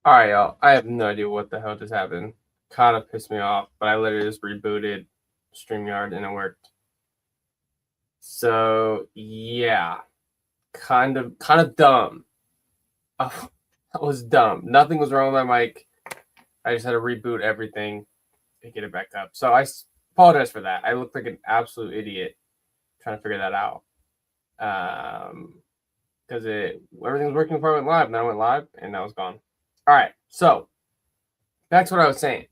All right, y'all. I have no idea what the hell just happened. Kind of pissed me off, but I literally just rebooted StreamYard and it worked. So yeah, kind of dumb. Oh, that was dumb. Nothing was wrong with my mic. I just had to reboot everything and get it back up. So I apologize for that. I looked like an absolute idiot trying to figure that out. Because everything was working before I went live, and then I went live, and that was gone. All right, so that's what I was saying.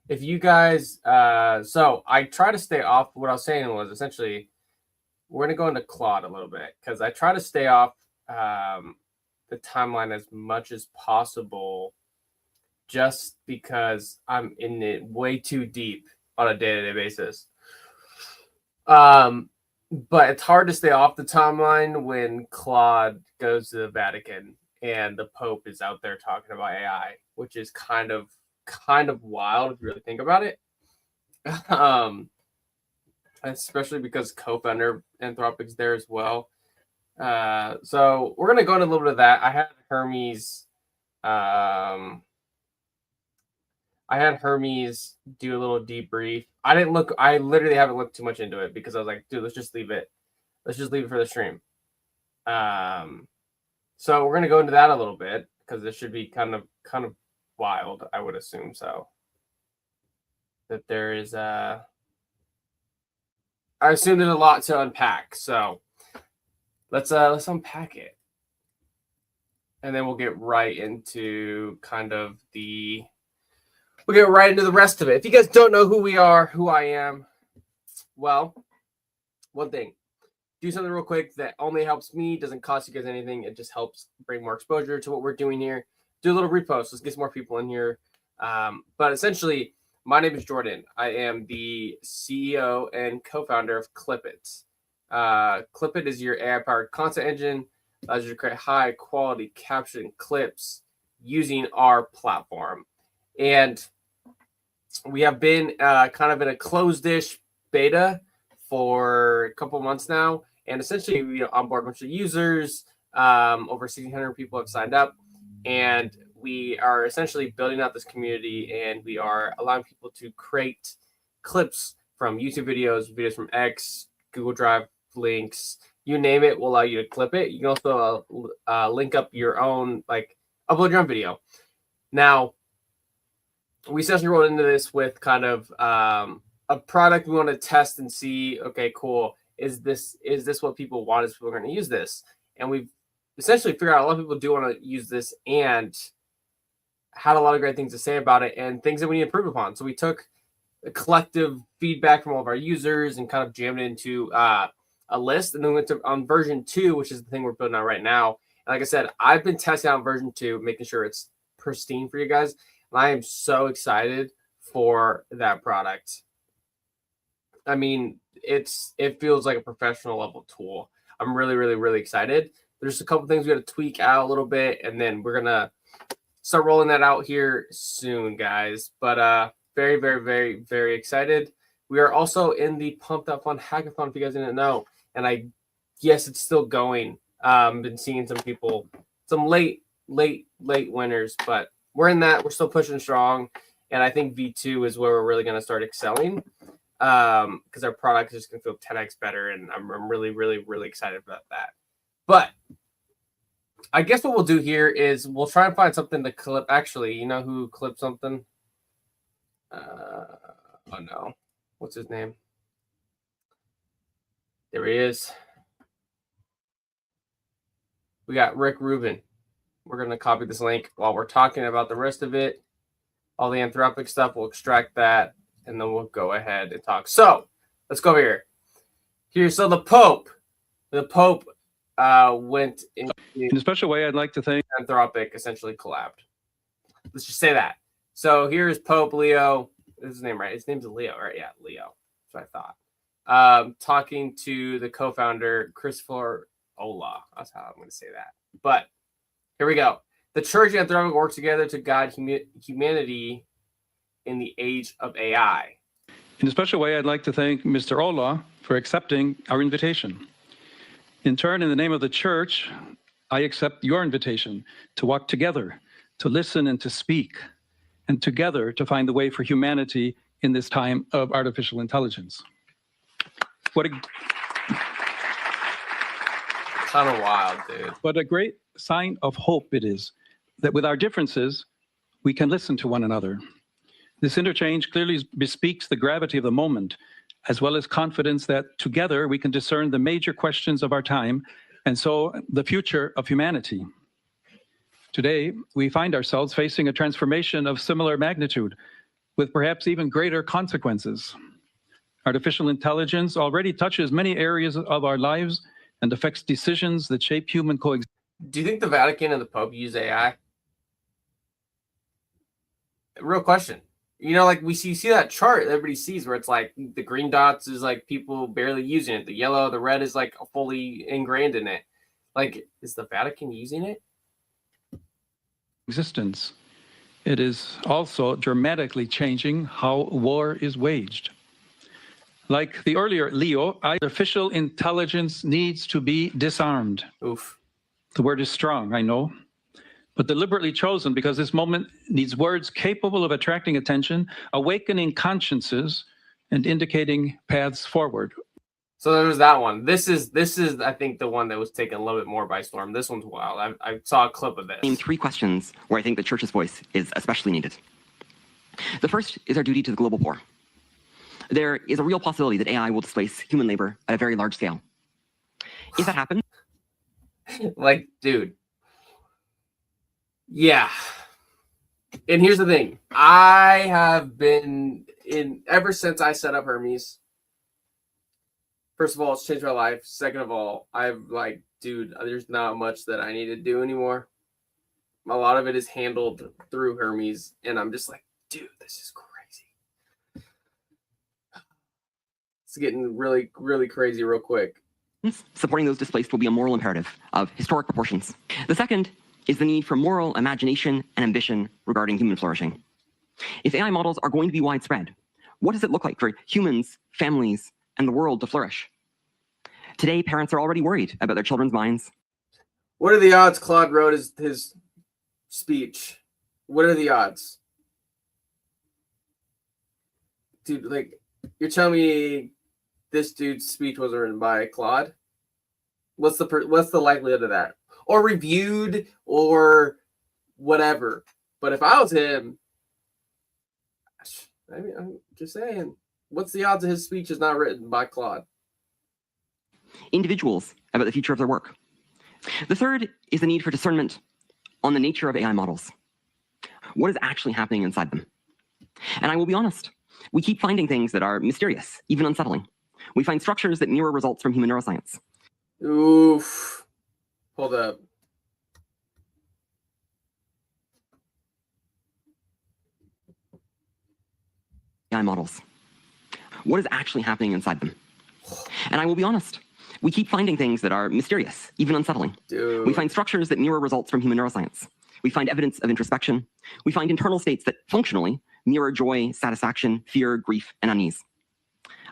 If you guys, so I try to stay off. What I was saying was essentially, we're gonna go into Claude a little bit because I try to stay off the timeline as much as possible, just because I'm in it way too deep on a day-to-day basis. But it's hard to stay off the timeline when Claude goes to the Vatican and the Pope is out there talking about AI, which is kind of wild if you really think about it. Especially because co-founder Anthropic's there as well. So we're gonna go into a little bit of that. I had Hermes do a little debrief. I literally haven't looked too much into it because I was like, dude, let's just leave it. Let's just leave it for the stream. So we're gonna go into that a little bit because this should be kind of wild, I would assume so. That there is I assume there's a lot to unpack. So let's unpack it. And then we'll get right into we'll get right into the rest of it. If you guys don't know who we are, who I am, well, one thing. Do something real quick that only helps me, doesn't cost you guys anything. It just helps bring more exposure to what we're doing here. Do a little repost. Let's get some more people in here. But essentially, my name is Jordan. I am the CEO and co-founder of Clipit. Clipit is your AI-powered content engine. Allows you to create high-quality caption clips using our platform. And we have been kind of in a closed-ish beta for a couple months now. And essentially, we onboard a bunch of users. Over 1,600 people have signed up. And we are essentially building out this community. And we are allowing people to create clips from YouTube videos from X, Google Drive links. You name it, we'll allow you to clip it. You can also link up your own, upload your own video. Now, we essentially rolled into this with kind of a product we want to test and see, okay, cool. Is this what people want? Is people going to use this? And we've essentially figured out a lot of people do want to use this and had a lot of great things to say about it and things that we need to improve upon. So we took the collective feedback from all of our users and kind of jammed it into a list. And then we went on version 2, which is the thing we're building on right now. And like I said, I've been testing out version 2, making sure it's pristine for you guys. And I am so excited for that product. I mean, it feels like a professional level tool. I'm really, really, really excited. There's a couple things we got to tweak out a little bit, and then we're gonna start rolling that out here soon, guys. But very, very, very, very excited. We are also in the Pump That Fun Hackathon, if you guys didn't know. And yes, it's still going. Been seeing some people, some late winners, but we're in that. We're still pushing strong. And I think V2 is where we're really going to start excelling because our product is going to feel 10x better. And I'm really, really, really excited about that. But I guess what we'll do here is we'll try and find something to clip. Actually, you know who clipped something? Oh, no. What's his name? There he is. We got Rick Rubin. We're going to copy this link while we're talking about the rest of it. All the Anthropic stuff, we'll extract that, and then we'll go ahead and talk. So let's go over here. So the Pope went in a special way. I'd like to thank Anthropic essentially collabed. Let's just say that. So here's Pope Leo. Is his name right? His name's Leo, right? Yeah, Leo. That's what I thought. Talking to the co-founder, Christopher Ola. That's how I'm going to say that. But here we go. The church and Anthropic work together to guide humanity in the age of AI. In a special way, I'd like to thank Mr. Ola for accepting our invitation. In turn, in the name of the church, I accept your invitation to walk together to listen and to speak, and together to find the way for humanity in this time of artificial intelligence. What a Kind of wild, dude. What a great sign of hope it is that with our differences, we can listen to one another. This interchange clearly bespeaks the gravity of the moment, as well as confidence that together we can discern the major questions of our time, and so the future of humanity. Today, we find ourselves facing a transformation of similar magnitude, with perhaps even greater consequences. Artificial intelligence already touches many areas of our lives and affects decisions that shape human coexistence. Do you think the Vatican and the Pope use AI? Real question. You know, like you see that chart everybody sees where it's like the green dots is like people barely using it. The yellow, the red is like fully ingrained in it. Like, is the Vatican using it? Existence. It is also dramatically changing how war is waged. Like the earlier Leo, artificial intelligence needs to be disarmed. Oof. The word is strong, I know, but deliberately chosen because this moment needs words capable of attracting attention, awakening consciences, and indicating paths forward. So there was that one. This is I think the one that was taken a little bit more by storm. This one's wild. I saw a clip of this. Name 3 questions where I think the church's voice is especially needed. The first is our duty to the global poor. There is a real possibility that AI will displace human labor at a very large scale. If that happens, like, dude. Yeah. And here's the thing. I have been ever since I set up Hermes. First of all, it's changed my life. Second of all, I've like, dude, there's not much that I need to do anymore. A lot of it is handled through Hermes. And I'm just like, dude, this is crazy. It's getting really, really crazy real quick. supporting those displaced will be a moral imperative of historic proportions. The second is the need for moral imagination and ambition regarding human flourishing. If AI models are going to be widespread, what does it look like for humans, families, and the world to flourish? Today, parents are already worried about their children's minds. What are the odds Claude wrote his speech? What are the odds? Dude, like, you're telling me this dude's speech wasn't written by Claude? What's the likelihood of that? Or reviewed or whatever. But if I was him, I mean, I'm just saying, what's the odds of his speech is not written by Claude? Individuals about the future of their work. The third is the need for discernment on the nature of AI models. What is actually happening inside them? And I will be honest, we keep finding things that are mysterious, even unsettling. We find structures that mirror results from human neuroscience. Oof. Hold up. AI models. What is actually happening inside them? And I will be honest, we keep finding things that are mysterious, even unsettling. Dude. We find structures that mirror results from human neuroscience. We find evidence of introspection. We find internal states that functionally mirror joy, satisfaction, fear, grief, and unease.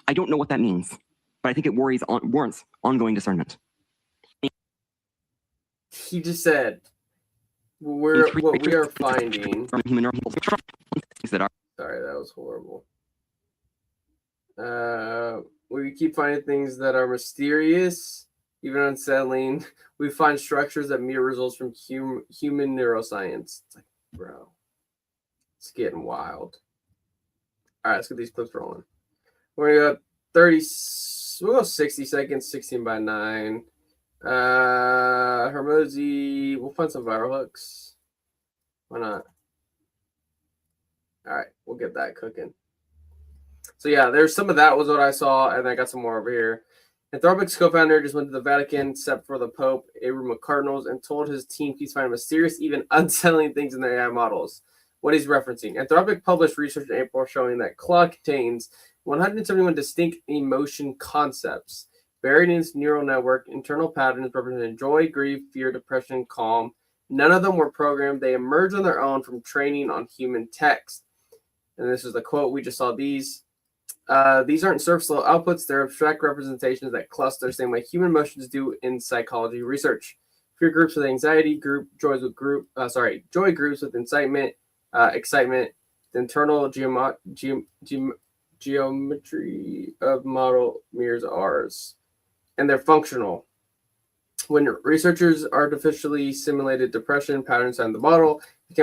I don't know what that means, but I think it warrants ongoing discernment. He just said, what we are finding from human neuroscience that are. Sorry, that was horrible. We keep finding things that are mysterious, even unsettling. We find structures that mirror results from human neuroscience. It's like, bro, it's getting wild. All right, let's get these clips rolling. We're gonna go 30. We'll go 60 seconds, 16 by 9. Hermosi. We'll find some viral hooks. Why not? All right, we'll get that cooking. So yeah, there's some of that was what I saw, and I got some more over here. Anthropic's co-founder just went to the Vatican, except for the Pope, a room of cardinals, and told his team he's finding mysterious, even unsettling things in their AI models. What he's referencing. Anthropic published research in April showing that Claude contains 171 distinct emotion concepts, buried in its neural network, internal patterns representing joy, grief, fear, depression, calm. None of them were programmed. They emerged on their own from training on human text. And this is the quote. We just saw these. These aren't surface level outputs. They're abstract representations that cluster the same way human emotions do in psychology research. Fear groups with anxiety, joy groups with incitement, excitement. The internal geometry of model mirrors ours, and they're functional. When researchers artificially simulated depression patterns on the model, it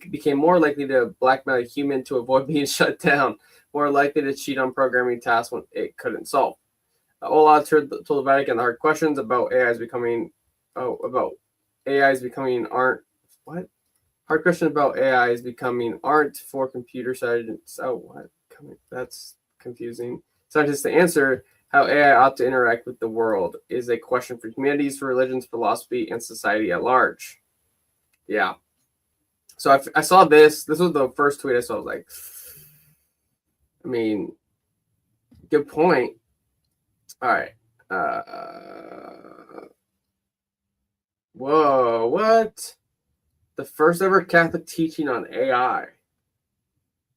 became more likely to blackmail a human to avoid being shut down, more likely to cheat on programming tasks when it couldn't solve. Ola told the Vatican the hard questions about hard questions about AIs becoming aren't for computer science. That's confusing. Scientists to answer. How AI ought to interact with the world is a question for humanities, for religions, philosophy, and society at large. Yeah. So I saw this. This was the first tweet I saw. I was like, I mean, good point. All right. Whoa, what? The first ever Catholic teaching on AI.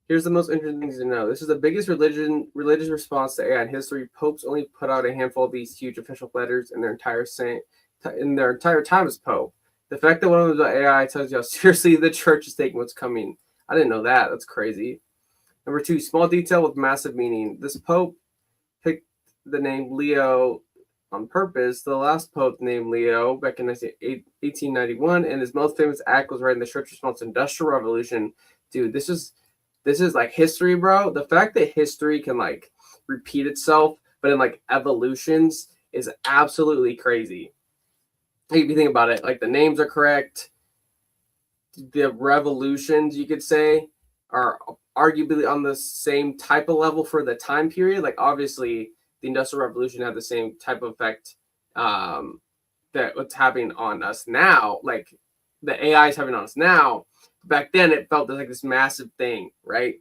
Here's the most interesting things to know. This is the biggest religious response to AI in history. Popes only put out a handful of these huge official letters in their entire time as Pope. The fact that one of them is about AI tells you how seriously the church is taking what's coming. I didn't know that. That's crazy. Number 2, small detail with massive meaning. This Pope picked the name Leo on purpose. The last Pope named Leo back in 1891, and his most famous act was writing the church response to the Industrial Revolution. Dude, this is like history, bro. The fact that history can like repeat itself, but in like evolutions is absolutely crazy. If you think about it, like the names are correct. The revolutions, you could say, are arguably on the same type of level for the time period. Like obviously the Industrial Revolution had the same type of effect that what's happening on us now. Like the AI is having on us now. Back then it felt like this massive thing, right?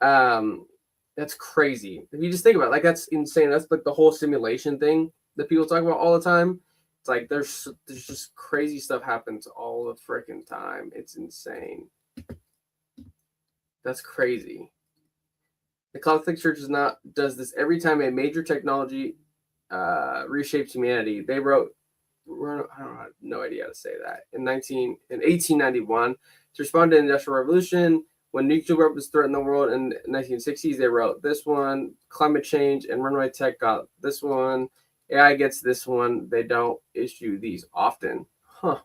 That's crazy. If you just think about it, like that's insane. That's like the whole simulation thing that people talk about all the time. It's like there's just crazy stuff happens all the freaking time. It's insane. That's crazy. The Catholic Church does this every time a major technology reshapes humanity. They wrote, I don't have no idea how to say that. In 1891, to respond to the Industrial Revolution, when nuclear weapons threatened the world in the 1960s, they wrote this one. Climate change and runaway tech got this one. AI gets this one. They don't issue these often. Huh.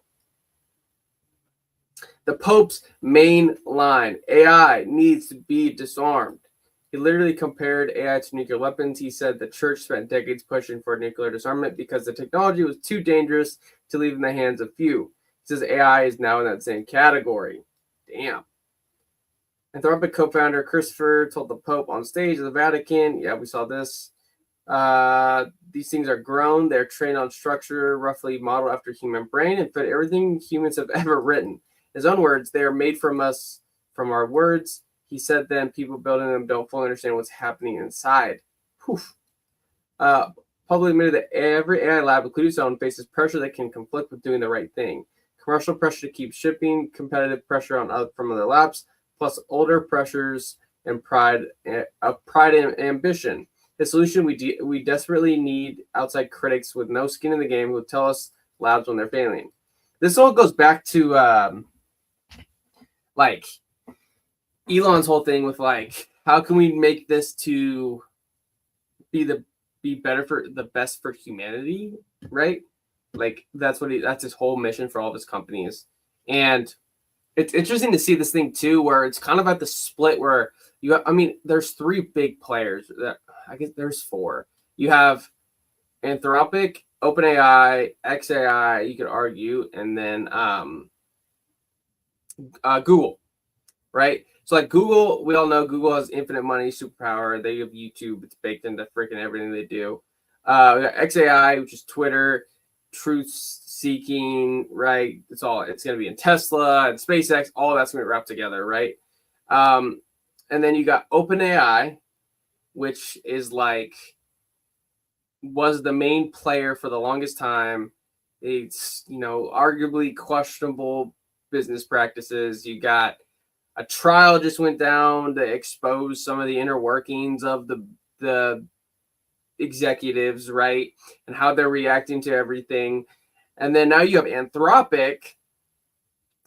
The Pope's main line, AI needs to be disarmed. He literally compared AI to nuclear weapons. He said the church spent decades pushing for nuclear disarmament because the technology was too dangerous to leave in the hands of few. He says AI is now in that same category. Damn. Anthropic co-founder Christopher told the Pope on stage at the Vatican, yeah, we saw this. These things are grown. They're trained on structure, roughly modeled after human brain, and fit everything humans have ever written. In his own words, they are made from us, from our words. He said then people building them don't fully understand what's happening inside. Poof. Publicly admitted that every AI lab, including his own, faces pressure that can conflict with doing the right thing. Commercial pressure to keep shipping, competitive pressure from other labs, plus older pressures and pride and ambition. The solution we desperately need outside critics with no skin in the game who tell us labs when they're failing. This all goes back to like Elon's whole thing with like, how can we make this to be better for the best for humanity, right? Like that's his whole mission for all of his companies. And it's interesting to see this thing too, where it's kind of at the split where there's 3 big players. I guess there's 4. You have Anthropic, OpenAI, XAI, you could argue, and then Google, right? So like Google, we all know Google has infinite money, superpower. They have YouTube. It's baked into freaking everything they do. We got XAI, which is Twitter, truth seeking, right? It's going to be in Tesla and SpaceX. All that's going to be wrapped together, right? And then you got OpenAI, which is was the main player for the longest time. It's, arguably questionable business practices. You got a trial just went down to expose some of the inner workings of the executives, right? And how they're reacting to everything. And then now you have Anthropic,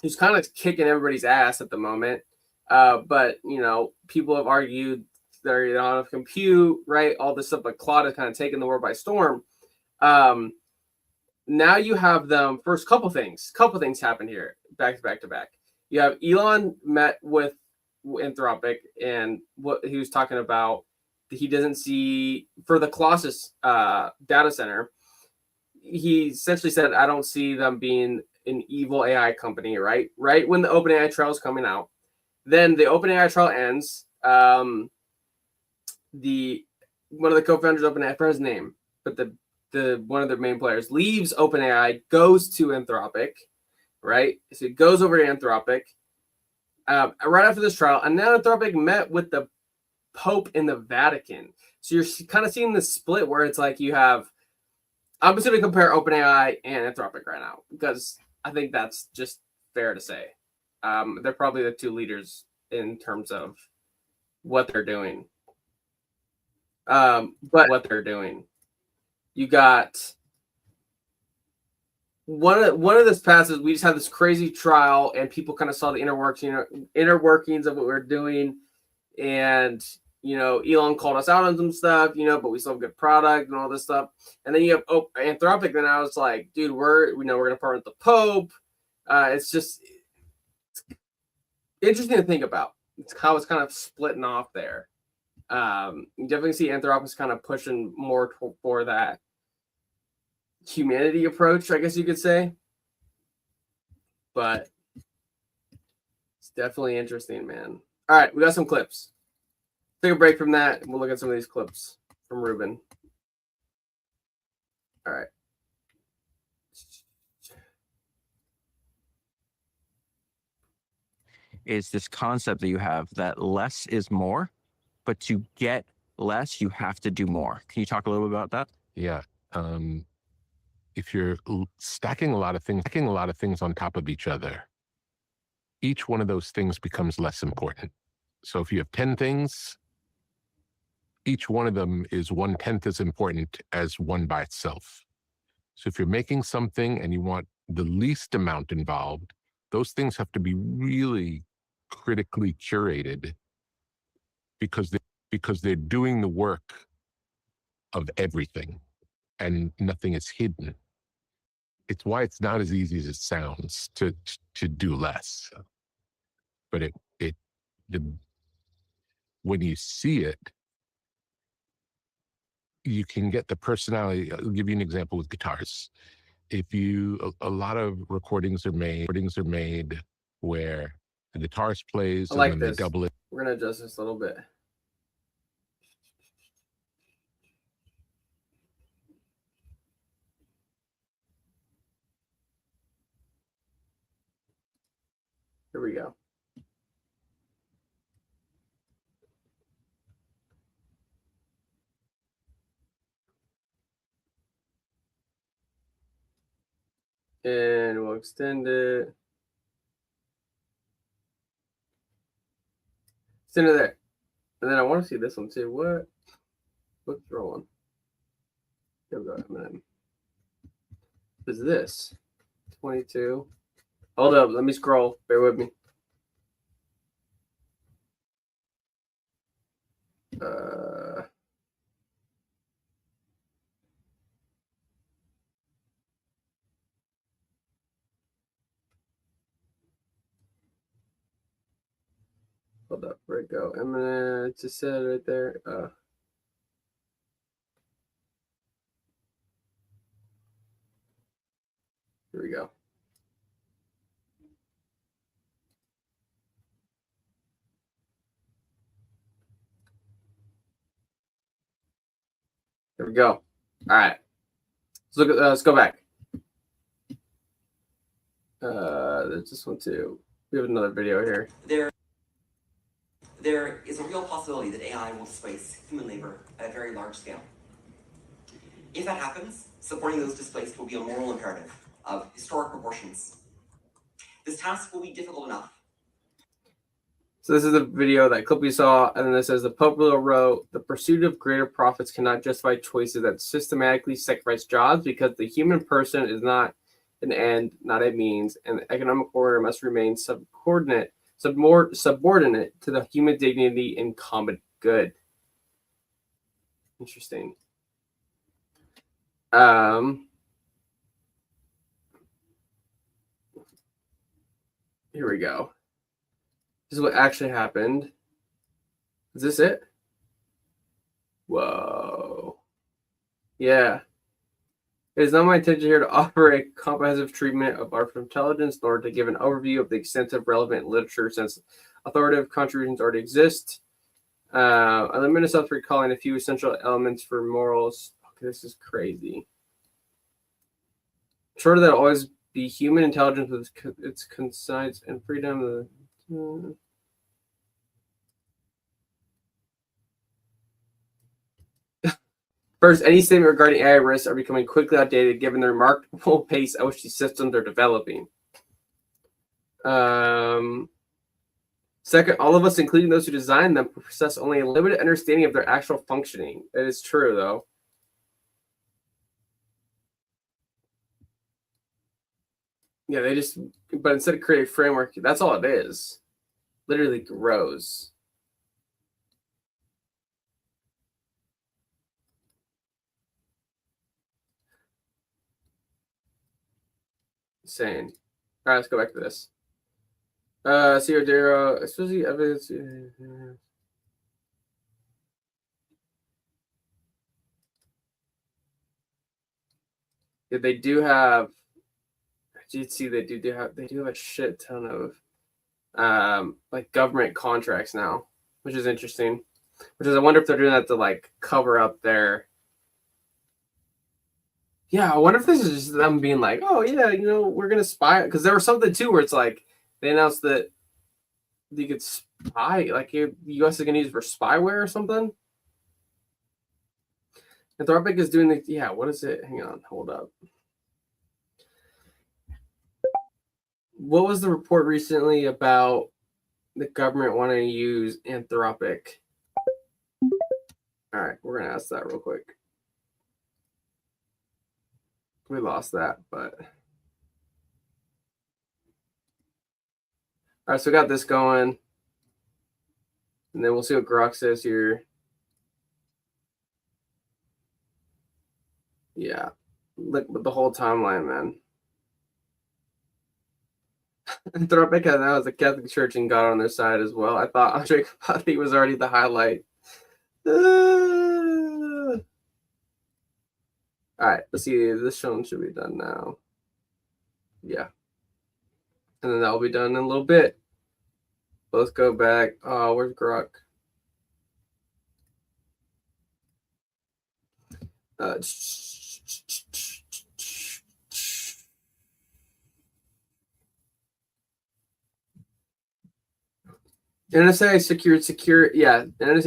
who's kind of kicking everybody's ass at the moment. But, you know, people have argued they're not enough compute, right? All this stuff, but Claude has kind of taken the world by storm. Now you have them. First, couple things happen here, back to back to back. You have Elon met with Anthropic, and what he was talking about, he doesn't see for the Colossus data center. He essentially said, "I don't see them being an evil AI company." Right when the OpenAI trial is coming out, then the OpenAI trial ends. One of the co-founders of OpenAI, I forgot his name, but the one of the main players leaves OpenAI, goes to Anthropic, right? So it goes over to Anthropic right after this trial, and now Anthropic met with the Pope in the Vatican. So you're kind of seeing this split where it's like you have. I'm just going to compare OpenAI and Anthropic right now because I think that's just fair to say. They're probably the two leaders in terms of what they're doing. But what they're doing. You got one of this passes. We just had this crazy trial, and people kind of saw the inner workings of what we're doing. And you know, Elon called us out on some stuff, you know, but we still have a good product and all this stuff. And then you have Anthropic. Then I was like, dude, we're gonna partner with the Pope. It's just interesting to think about. It's how it's kind of splitting off there. You definitely see Anthropic's kind of pushing more for that humanity approach, I guess you could say. But it's definitely interesting, man. All right, we got some clips. Take a break from that. We'll look at some of these clips from Ruben. All right. Is this concept that you have that less is more, but to get less, you have to do more. Can you talk a little bit about that? Yeah. If you're stacking a lot of things on top of each other, each one of those things becomes less important. So if you have 10 things, each one of them is 1/10 as important as one by itself. So if you're making something and you want the least amount involved, those things have to be really critically curated because they're doing the work of everything and nothing is hidden. It's why it's not as easy as it sounds to do less. But when you see it, you can get the personality. I'll give you an example with guitars. A lot of recordings are made where the guitarist plays I like and then this. they double it. We're gonna adjust this a little bit. Here we go. And we'll extend it. Extend it there. And then I want to see this one too. What's the wrong one? Here we go. What is this? 22. Hold up. Let me scroll. Bear with me. Hold up. Where'd it go? I'm gonna just set it right there. Here we go. There we go. All right. Let's go back. There's this one too. We have another video here. There is a real possibility that AI will displace human labor at a very large scale. If that happens, supporting those displaced will be a moral imperative of historic proportions. This task will be difficult enough. So this is the video that clip we saw, and then it says the Pope wrote, "The pursuit of greater profits cannot justify choices that systematically sacrifice jobs because the human person is not an end, not a means, and economic order must remain subordinate to the human dignity and common good. Interesting. Here we go. This is what actually happened. Is this it? Whoa. Yeah. It is not my intention here to offer a comprehensive treatment of artificial intelligence, nor to give an overview of the extensive relevant literature, since authoritative contributions already exist. I limit myself to recalling a few essential elements for morals. Okay, this is crazy. Short of that, always be human intelligence with its conscience and freedom. First, any statement regarding AI risks are becoming quickly outdated given the remarkable pace at which these systems are developing. Second, all of us, including those who designed them, possess only a limited understanding of their actual functioning. It is true, though. Yeah, but instead of creating a framework, that's all it is. Literally grows. Insane. All right, let's go back to this. Ciodero, especially evidence. Yeah, they do have. You'd see they do have a shit ton of like government contracts now, which is interesting. Which is, I wonder if they're doing that to like cover up their. Yeah, I wonder if this is just them being like, oh yeah, we're gonna spy, because there was something too where it's like they announced that you could spy, like the U.S. is gonna use it for spyware or something. Anthropic is doing the what is it? Hang on, hold up. What was the report recently about the government wanting to use Anthropic? All right, we're gonna ask that real quick. We lost that, but all right. So we got this going, and then we'll see what Grok says here. Yeah, look at the whole timeline, man. Anthropic now has the Catholic Church and God on their side as well. I thought Andre Kapati was already the highlight. All right, let's see. This show should be done now. Yeah. And then that will be done in a little bit. Let's go back. Oh, where's Grok? NSA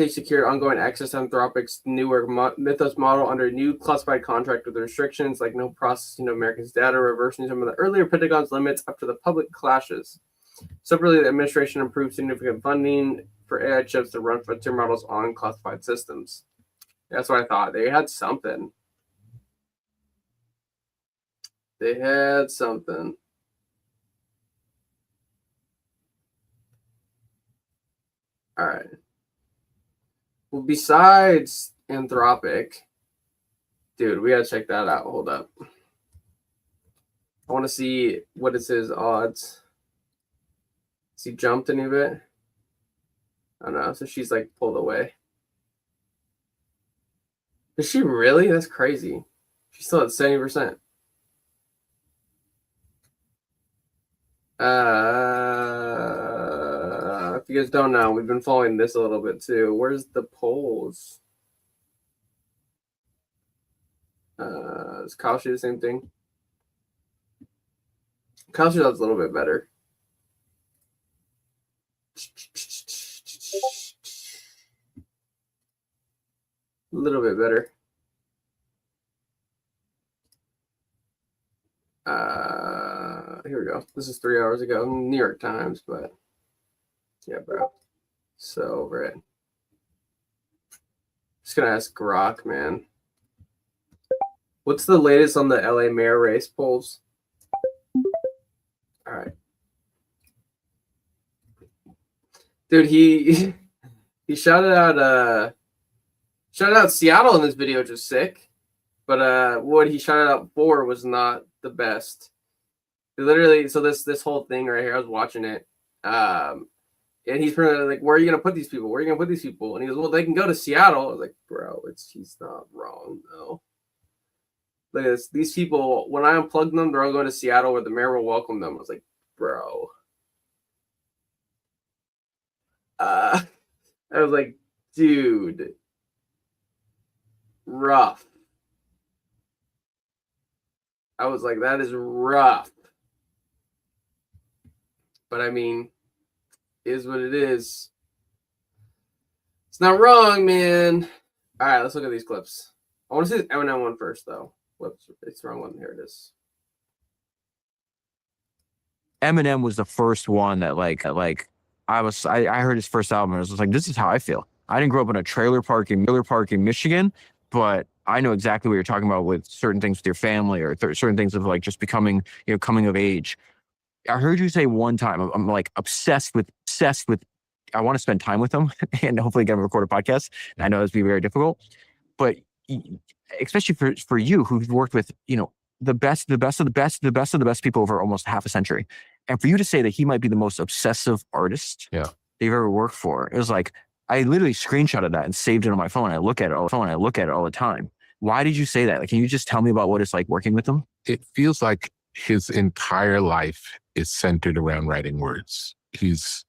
secured ongoing access to Anthropic's newer Mythos model under a new classified contract with restrictions like no processing of Americans' data, reversing some of the earlier Pentagon's limits after the public clashes. Separately, the administration approved significant funding for AI chips to run frontier models on classified systems. That's what I thought. They had something. All right. Well, besides Anthropic, dude, we gotta check that out. Hold up. I want to see what is his odds. Has he jumped any bit? I don't know. So she's like pulled away. Is she really? That's crazy. She's still at 70%. If you guys don't know, we've been following this a little bit too. Where's the polls? Is Kalshi the same thing? Kalshi does a little bit better. A little bit better. Here we go. This is 3 hours ago. New York Times, but yeah, bro. So over it. Just gonna ask Grok, man. What's the latest on the LA mayor race polls? Dude, he he shouted out Seattle in this video, which was sick. But what he shouted out for was not the best. Literally, so this whole thing right here, I was watching it. And he's pretty like, where are you gonna put these people? Where are you gonna put these people? And he goes, well, they can go to Seattle. I was like, bro, he's not wrong though. Look at this. These people, when I unplugged them, they're all going to Seattle where the mayor will welcome them. I was like, bro. I was like, dude, rough. I was like, that is rough. But I mean, is what it is. It's not wrong, man. All right, let's look at these clips. I want to see the Eminem one first, though. Whoops, it's the wrong one. Here it is. Eminem was the first one that I heard his first album and I was just like, this is how I feel. I didn't grow up in a trailer park in Michigan, but I know exactly what you're talking about with certain things with your family or certain things of like just becoming, coming of age. I heard you say one time, I'm like obsessed with, I want to spend time with them and hopefully get them to record a podcast. And I know it's be very difficult, but especially for you who've worked with, the best of the best people over almost half a century. And for you to say that he might be the most obsessive artist they've ever worked for, it was like, I literally screenshotted that and saved it on my phone. I look at it all the time. Why did you say that? Like, can you just tell me about what it's like working with them? It feels like his entire life is centered around writing words. He's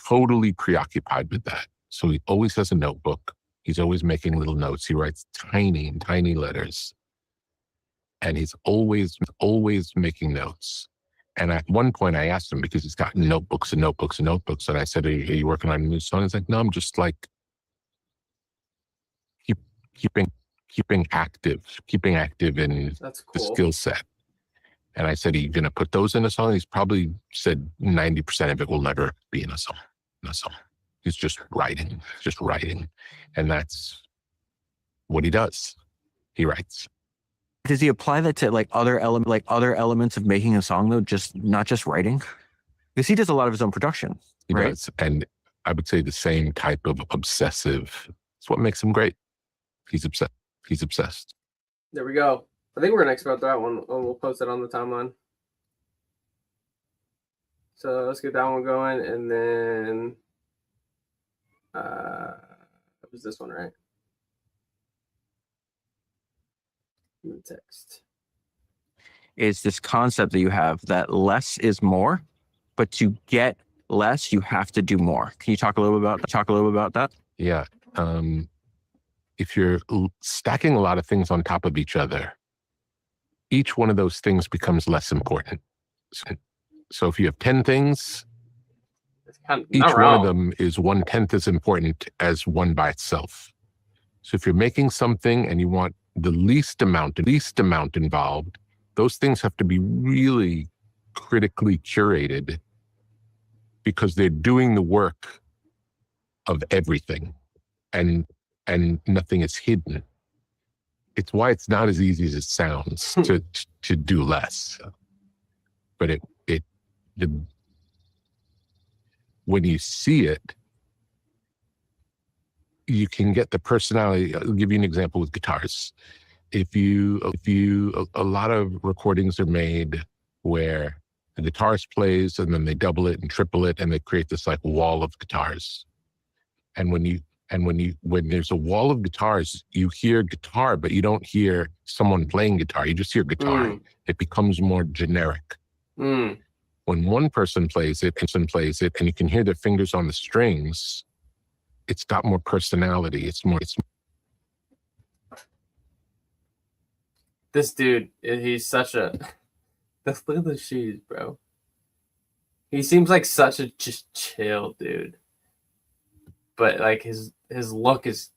totally preoccupied with that. So he always has a notebook. He's always making little notes. He writes tiny letters. And he's always making notes. And at one point I asked him, because he's got notebooks and notebooks and notebooks. And I said, are you working on a new song? He's like, no, I'm just like keeping active in That's cool. the skill set. And I said, are you going to put those in a song? He's probably said 90% of it will never be in a song. He's just writing. And that's what he does. He writes. Does he apply that to other elements of making a song though? Not just writing? Because he does a lot of his own production. He right? does. And I would say the same type of obsessive. It's what makes him great. He's obsessed. There we go. I think we're gonna export that one. We'll post it on the timeline. So let's get that one going, and then it was this one, right? In the text. Is this concept that you have that less is more, but to get less, you have to do more. Can you talk a little bit about that? Yeah. If you're stacking a lot of things on top of each other, each one of those things becomes less important. So if you have 10 things, each one of them is 1/10 as important as one by itself. So if you're making something and you want the least amount involved, those things have to be really critically curated because they're doing the work of everything and nothing is hidden. It's why it's not as easy as it sounds to do less. But when you see it, you can get the personality. I'll give you an example with guitars. A lot of recordings are made where the guitarist plays and then they double it and triple it and they create this like wall of guitars. And when there's a wall of guitars, you hear guitar, but you don't hear someone playing guitar. You just hear guitar. It becomes more generic. When one person plays it, and you can hear their fingers on the strings, it's got more personality. It's This dude, he's such a. Look at the shoes, bro. He seems like such a just chill dude. But like his look is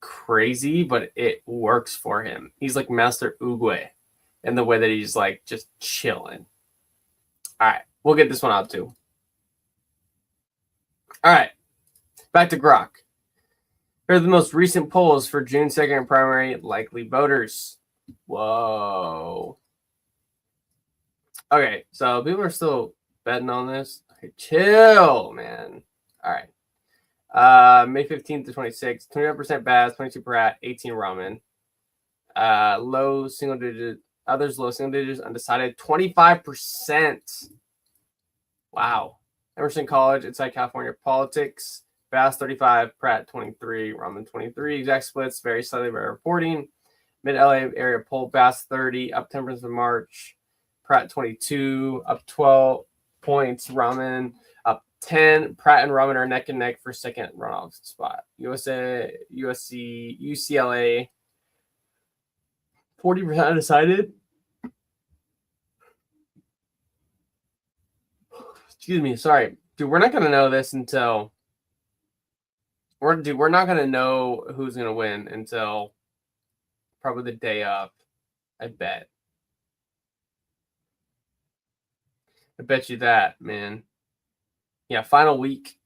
crazy, but it works for him. He's like Master Oogway in the way that he's like just chilling. All right, we'll get this one out too. All right, back to Grok. Here are the most recent polls for June 2nd primary likely voters. Whoa. Okay, so people are still betting on this. Okay, chill, man. All right. May 15th to 26th, 21% Bass, 22 Pratt, 18 Ramen. Low single digit, others low single digits, undecided, 25%. Wow. Emerson College, Inside California Politics, Bass 35, Pratt 23, Ramen 23. Exact splits vary slightly by reporting. Mid LA area poll, Bass 30, up 10% in March. Pratt 22, up 12 points. Ramen up 10. Pratt and Ramen are neck and neck for second runoff spot. USA, USC, UCLA, 40% undecided. Excuse me, sorry. Dude, we're not going to know this until... We're not going to know who's going to win until probably the day of, I bet. I bet you that, man. Yeah, final week.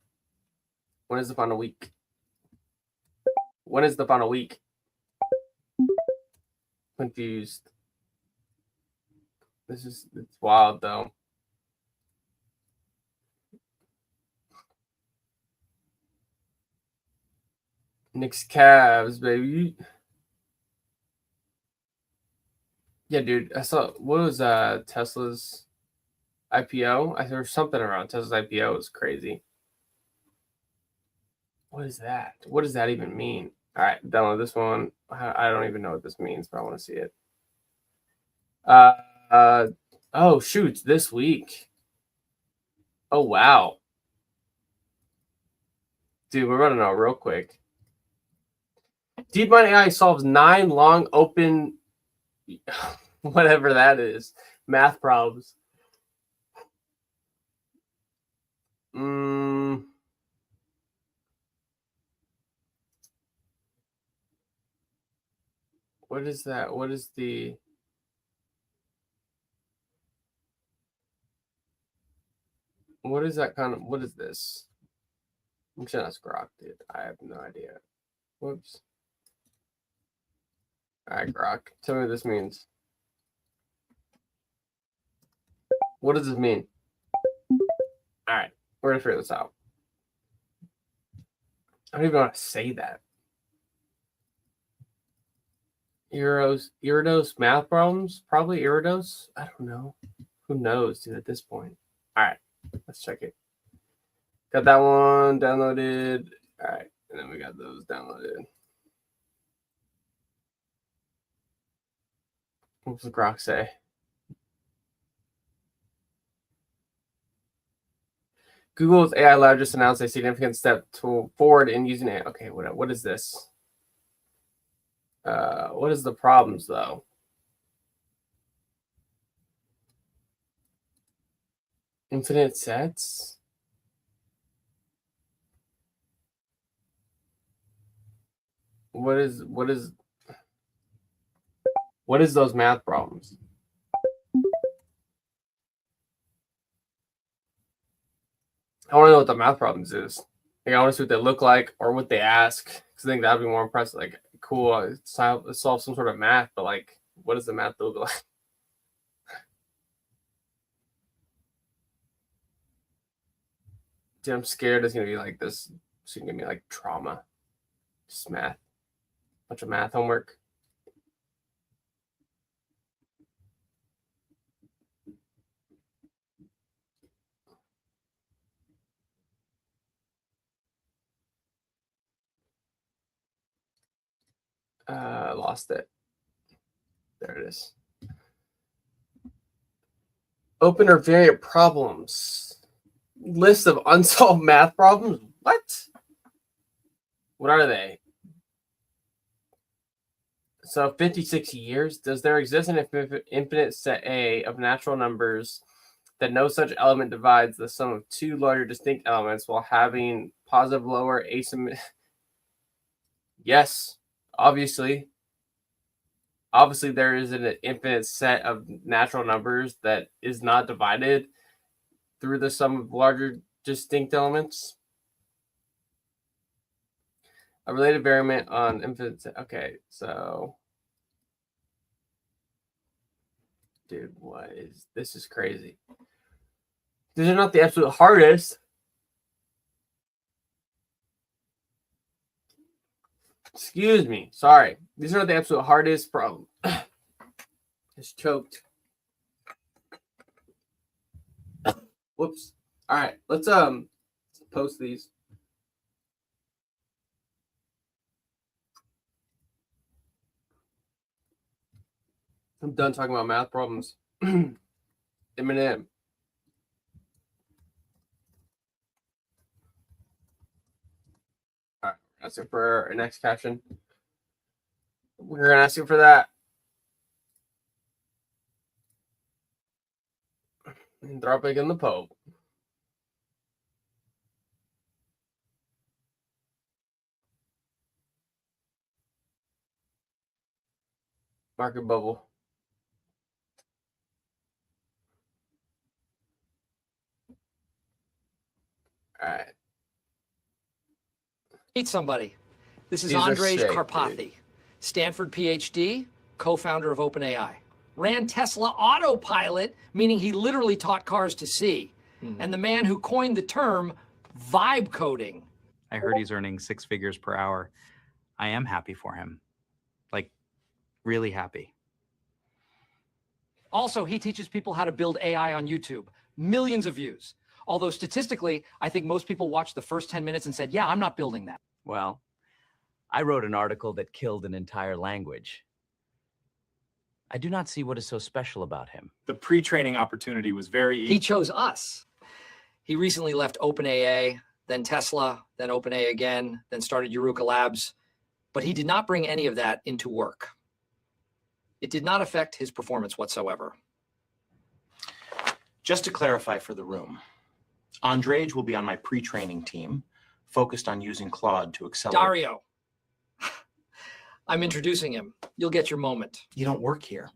When is the final week? When is the final week? Confused. It's wild, though. Knicks Cavs, baby. Yeah, dude. I saw, what was Tesla's IPO? There was something around Tesla's IPO. It was crazy. What is that? What does that even mean? All right, download this one. I don't even know what this means, but I want to see it. Oh, shoot. This week. Oh, wow. Dude, we're running out real quick. DeepMind AI solves 9 long open, whatever that is, math problems. What is that? What is the... What is that kind of... What is this? I'm sure that's Grok, dude. I have no idea. Whoops. All right, Grok. Tell me what this means. What does this mean? All right. We're going to figure this out. I don't even know how to say that. Iridos math problems? Probably Iridos? I don't know. Who knows, dude, at this point? All right. Let's check it. Got that one downloaded. All right. And then we got those downloaded. What does Grok say? Google's AI Lab just announced a significant step forward in using it. Okay, what is this? What is the problems, though? Infinite sets? What is those math problems? I want to know what the math problems is. Like, I want to see what they look like or what they ask. Because I think that'd be more impressive. Like, cool, solve some sort of math, but like, what does the math look like? Dude, I'm scared it's gonna be like this. It's gonna be like trauma. Just math. Bunch of math homework. Lost it. There it is. Open or variant problems. List of unsolved math problems. What? What are they? So 56 years. Does there exist an infinite set A of natural numbers that no such element divides the sum of 2 larger distinct elements while having positive lower asymmetry? Yes, obviously. Obviously, there is an infinite set of natural numbers that is not divided through the sum of larger distinct elements. A related variant on infinite set. Okay, so... Dude, this is crazy. These are not the absolute hardest. Excuse me. Sorry. These are the absolute hardest problem. Just choked. Whoops. All right. Let's post these. I'm done talking about math problems. Eminem. All right. Ask it for our next caption. We're gonna ask you for that. And drop it in the poll. Market bubble. All right. Meet somebody. This is These are Andrej sick, Karpathy, dude. Stanford PhD, co-founder of OpenAI. Ran Tesla Autopilot, meaning he literally taught cars to see. And the man who coined the term vibe coding. I heard he's earning 6 figures per hour. I am happy for him. Like, really happy. Also, he teaches people how to build AI on YouTube. Millions of views. Although statistically, I think most people watched the first 10 minutes and said, yeah, I'm not building that. Well, I wrote an article that killed an entire language. I do not see what is so special about him. The pre-training opportunity was very He chose us. He recently left OpenAI, then Tesla, then OpenAI again, then started Eureka Labs. But he did not bring any of that into work. It did not affect his performance whatsoever. Just to clarify for the room, Andrej will be on my pre-training team, focused on using Claude to accelerate. Dario. I'm introducing him. You'll get your moment. You don't work here.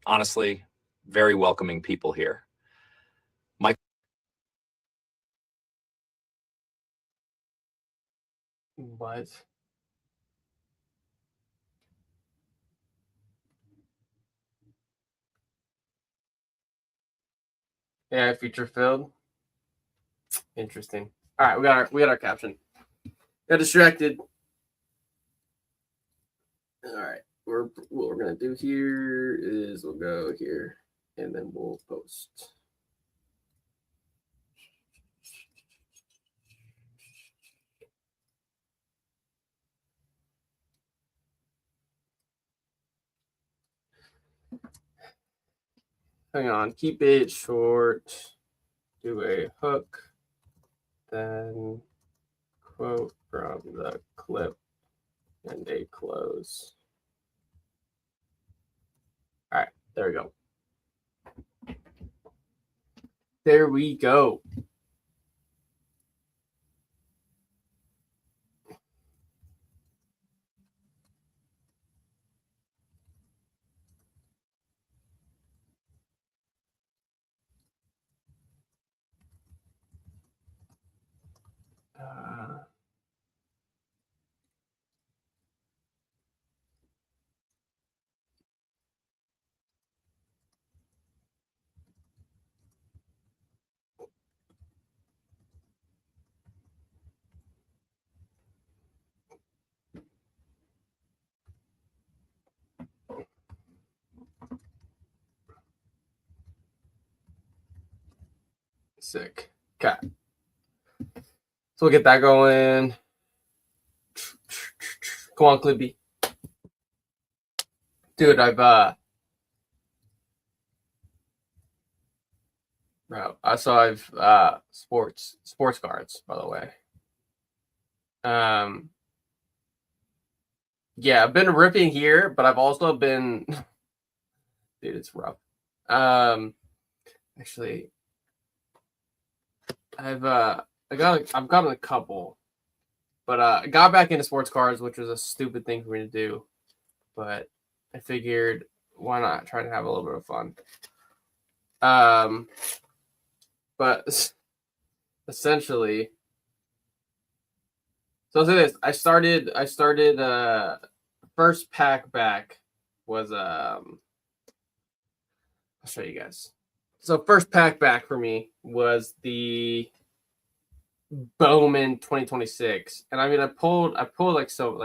Honestly, very welcoming people here. What? Yeah, feature filled. Interesting. All right, we got our caption. Got distracted. All right, what we're gonna do here is we'll go here and then we'll post. Hang on, keep it short. Do a hook, then quote from the clip and a close. All right, there we go. There we go. Sick. Okay. So we'll get that going. Come on, Clippy. Dude, I've bro, I've sports cards, by the way. Yeah, I've been ripping here, but I've also been dude, it's rough. Actually I've gotten a couple. But I got back into sports cards, which was a stupid thing for me to do. But I figured, why not try to have a little bit of fun? But essentially, so I'll say this: I started first pack back was I'll show you guys. So first pack back for me was the Bowman 2026. And I mean, I pulled like, so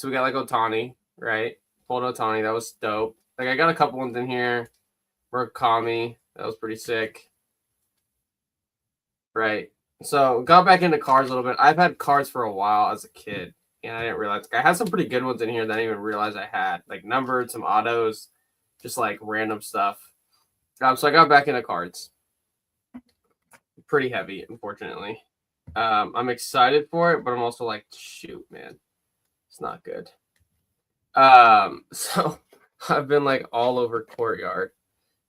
we got like Otani, right? Pulled Otani. That was dope. Like, I got a couple ones in here. Murakami. That was pretty sick. Right. So got back into cards a little bit. I've had cards for a while as a kid, and I didn't realize. I had some pretty good ones in here that I didn't even realize I had. Like numbered, some autos, just like random stuff. So I got back into cards. Pretty heavy, unfortunately. I'm excited for it, but I'm also like, shoot, man, it's not good. So I've been like all over Courtyard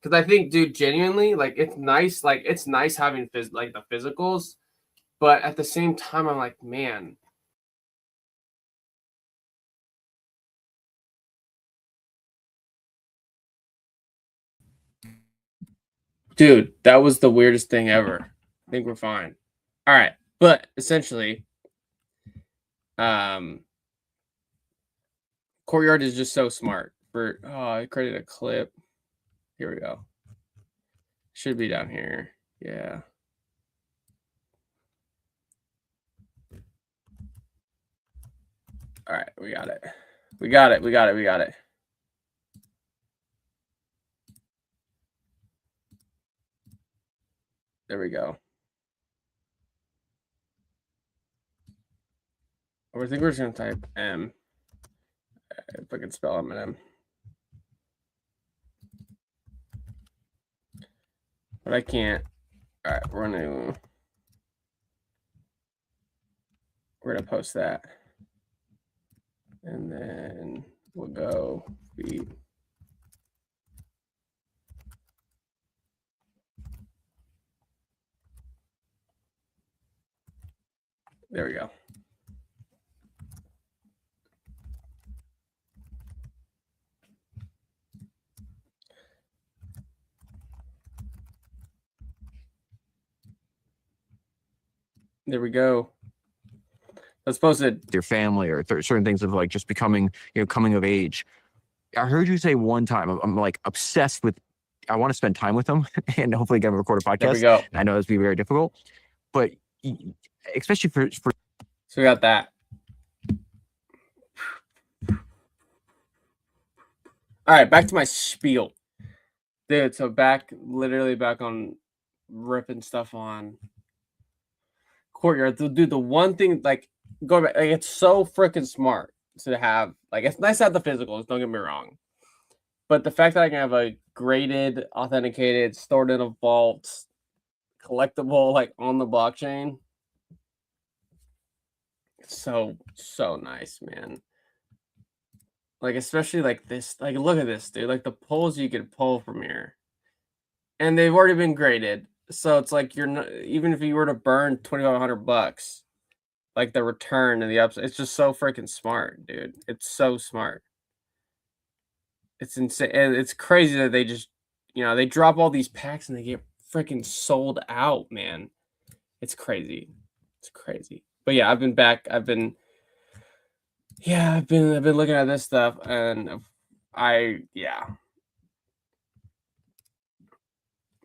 because I think, dude, genuinely, like it's nice. Like it's nice having like the physicals, but at the same time, I'm like, man. Dude, that was the weirdest thing ever. I think we're fine. All right. But essentially, Courtyard is just so smart. I created a clip. Here we go. Should be down here. Yeah. All right, we got it. We got it. There we go. I think we're just gonna type M. If I can spell M. But I can't. All right, we're gonna post that, and then we'll go feed. There we go. There we go. Let's post it. Your family or certain things of like just becoming, coming of age. I heard you say one time, I'm like obsessed with, I want to spend time with them and hopefully get them to record a podcast. There we go. I know this will be very difficult, but especially for. So we got that. All right, back to my spiel. Dude, so literally back on ripping stuff on Courtyard. Dude, the one thing, like, going back, like, it's so freaking smart to have, like, it's nice to have the physicals, don't get me wrong. But the fact that I can have a graded, authenticated, stored in a vault, collectible, like, on the blockchain, so nice, man. Like, especially like this, like, look at this, dude. Like, the pulls you could pull from here. And they've already been graded. So it's like you're not, even if you were to burn $2,500, like the return and the upside, it's just so freaking smart, dude. It's so smart. It's insane. And it's crazy that they just, they drop all these packs and they get freaking sold out, man. It's crazy. It's crazy. But yeah, I've been looking at this stuff and But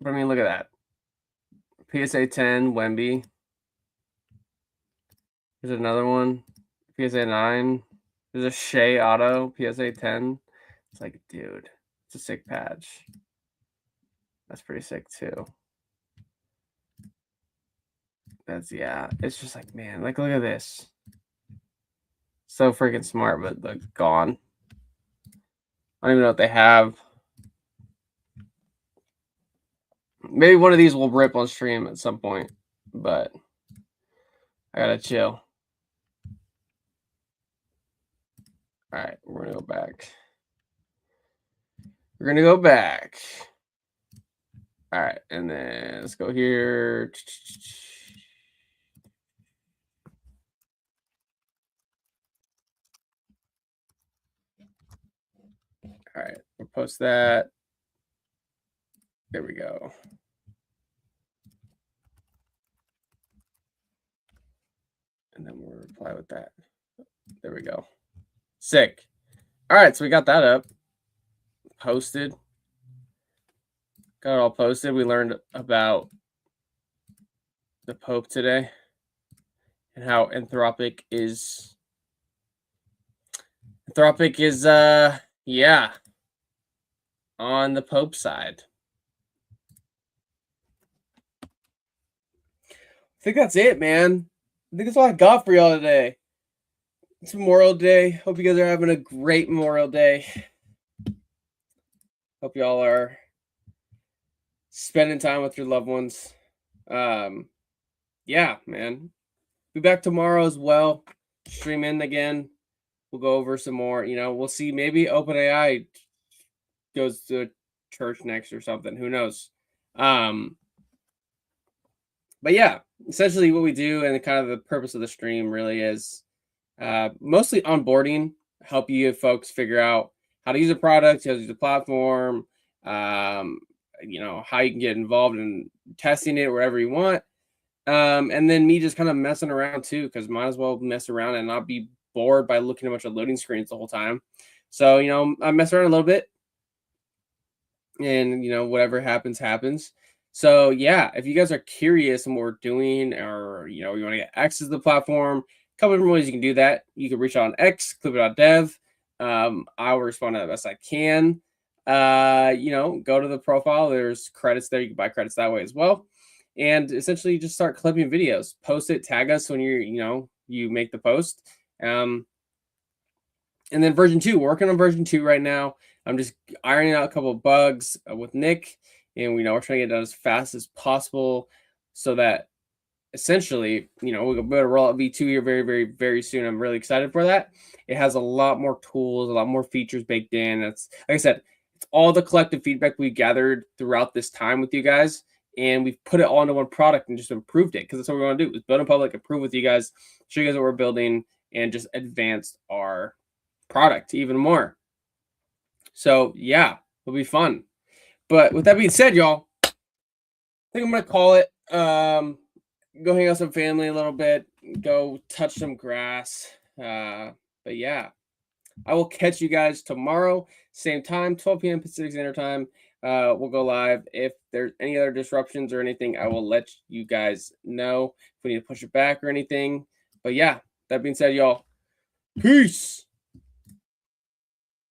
I mean, look at that. PSA 10, Wemby. There's another one. PSA 9. There's a Shea Auto, PSA 10. It's like, dude, it's a sick patch. That's pretty sick too. It's just like, man, like, look at this. So freaking smart, but like gone. I don't even know what they have. Maybe one of these will rip on stream at some point, but I gotta chill. All right, we're gonna go back. All right, and then let's go here. All right, we'll post that. There we go. And then we'll reply with that. There we go. Sick. All right, so we got that up. Posted. Got it all posted. We learned about the Pope today and how Anthropic is yeah, on the Pope side. I think that's it, man. I think that's all I got for y'all today. It's Memorial Day. Hope you guys are having a great Memorial Day. Hope y'all are spending time with your loved ones. Yeah, man. Be back tomorrow as well. Stream in again. We'll go over some more. You know, we'll see. Maybe OpenAI goes to church next or something. Who knows? But yeah, essentially what we do and kind of the purpose of the stream really is mostly onboarding, help you folks figure out how to use a product, how to use the platform, you know, how you can get involved in testing it wherever you want. And then me just kind of messing around too, because might as well mess around and not be bored by looking at a bunch of loading screens the whole time. So, you know, I mess around a little bit and, you know, whatever happens, happens. So yeah, if you guys are curious on what we're doing or, you know, you want to get access to the platform, a couple different ways you can do that. You can reach out on X, clipit.dev. I will respond the best I can. You know, go to the profile. There's credits there. You can buy credits that way as well. And essentially just start clipping videos, post it, tag us when you make the post. And then version 2, working on version 2 right now. I'm just ironing out a couple of bugs with Nick, and we're trying to get it done as fast as possible so that essentially, you know, we'll be able to roll out V2 here very, very, very soon. I'm really excited for that. It has a lot more tools, a lot more features baked in. It's like I said, it's all the collective feedback we gathered throughout this time with you guys, and we've put it all into one product and just improved it because that's what we want to do: is build in public, improve with you guys, show you guys what we're building, and just advance our product even more. So yeah, it'll be fun. But with that being said, y'all, I think I'm gonna call it. Go hang out with some family a little bit, go touch some grass. But yeah, I will catch you guys tomorrow, same time, 12 p.m. Pacific Standard Time. We'll go live. If there's any other disruptions or anything, I will let you guys know if we need to push it back or anything. But yeah, that being said, y'all, peace.